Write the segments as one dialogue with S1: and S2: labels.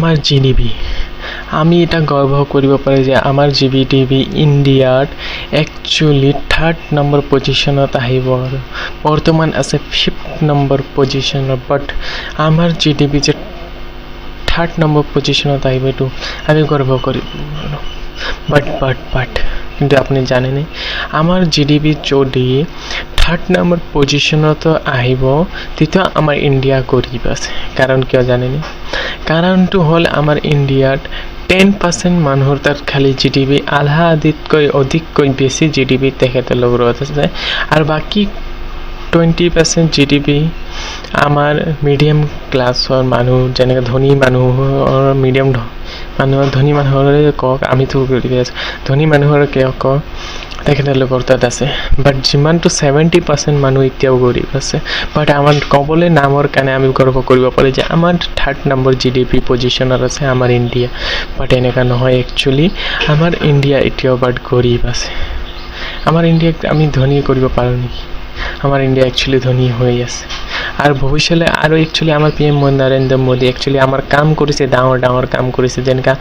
S1: আমাৰ জিডিপি আমি এটা গৰ্ব কৰিব পাৰোঁ যে আমাৰ জিডিপি ইণ্ডিয়াত একচুৱেলি 3rd নম্বৰ পজিশ্যনত আহিব আৰু বৰ্তমান আছে 5th নম্বৰ পজিশ্যনত বাট আমাৰ জিডিপি যে 3rd নম্বৰ পজিশ্যনত আহিব এইটো আমি গৰ্ব কৰিব বাট কিন্তু আপুনি জানেনে আমাৰ জিডিপি যদি 3rd নম্বৰ পজিশ্যনত আহিব তেতিয়া আমাৰ ইণ্ডিয়া গৰিব আছে কাৰণ কিয় জানেনে কাৰণটো হ'ল আমাৰ ইণ্ডিয়াত 10% মানুহৰ তাত খালি জিডিপি আধা আধিতকৈ অধিককৈ বেছি জিডিপি তেখেতলোকৰ আছে আৰু বাকী 20% জিডিপি আমাৰ মিডিয়াম ক্লাছৰ মানুহ যেনেকৈ ধনী মানুহৰ মিডিয়াম মানুহৰ ধনী মানুহৰে কওক আমিতো গৰিব আছোঁ ধনী মানুহৰ কওক তেখেতলোকৰ তাত আছে বাট যিমানটো 70% মানুহ এতিয়াও গৰিব আছে বাট আমাৰ ক'বলৈ নামৰ কাৰণে আমি গৰ্ব কৰিব পাৰোঁ যে আমাৰ 3rd নম্বৰ জিডিপি পজিশ্যনত আছে আমাৰ ইণ্ডিয়া বাট এনেকুৱা নহয় একচুৱেলি আমাৰ ইণ্ডিয়া এতিয়াও বাট গৰিব আছে আমাৰ ইণ্ডিয়াক আমি ধনী কৰিব পাৰোঁ নেকি আমাৰ ইণ্ডিয়া একচুৱেলি ধনী হৈ আছে আৰু ভৱিষ্যতে আৰু একচুৱেলি আমাৰ PM নৰেন্দ্ৰ মোদী একচুৱেলি আমাৰ কাম কৰিছে ডাঙৰ কাম কৰিছে যেনেকা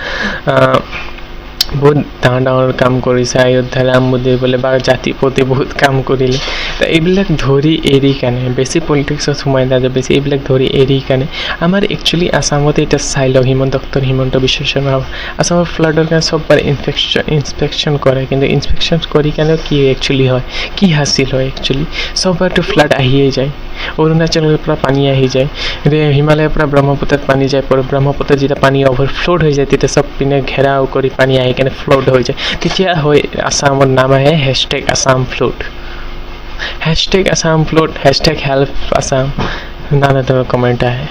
S1: বহুত ডাঙৰ কাম কৰিছে অযোধ্যা ৰাম মন্দিৰ বোলে বা জাতিৰ প্ৰতি বহুত কাম কৰিলে তো এইবিলাক ধৰি এৰি কাৰণে বেছি পলিটিক্সত সোমাই নাযায় বেছি এইবিলাক ধৰি এৰি কাৰণে আমাৰ একচুৱেলি আসামতে এতিয়া চাই লওক ডক্টৰ হিমন্ত বিশ্ব শৰ্মা আসামৰ ফ্লাডৰ কাৰণে চববাৰ ইনস্পেকশ্যন কৰে কিন্তু ইনস্পেকশ্যন কৰি কাৰণেও কি একচুৱেলি হয় কি হাচিল হয় একচুৱেলি চববাৰটো ফ্লাড আহিয়ে যায় অৰুণাচলৰ পৰা পানী আহি যায় হিমালয়ৰ পৰা ব্ৰহ্মপুত্ৰত পানী যায় ব্ৰহ্মপুত্ৰত যেতিয়া পানী অভাৰফ্ল'ড হৈ যায় তেতিয়া চব পিনে ঘেৰাও কৰি পানী আহি কেনে ফ্লড হৈ যায় তেতিয়া হয় আসামৰ নাম আহে #AssamFlood #AssamFlood #HelpAssam নানা ধৰণৰ কমেণ্ট আহে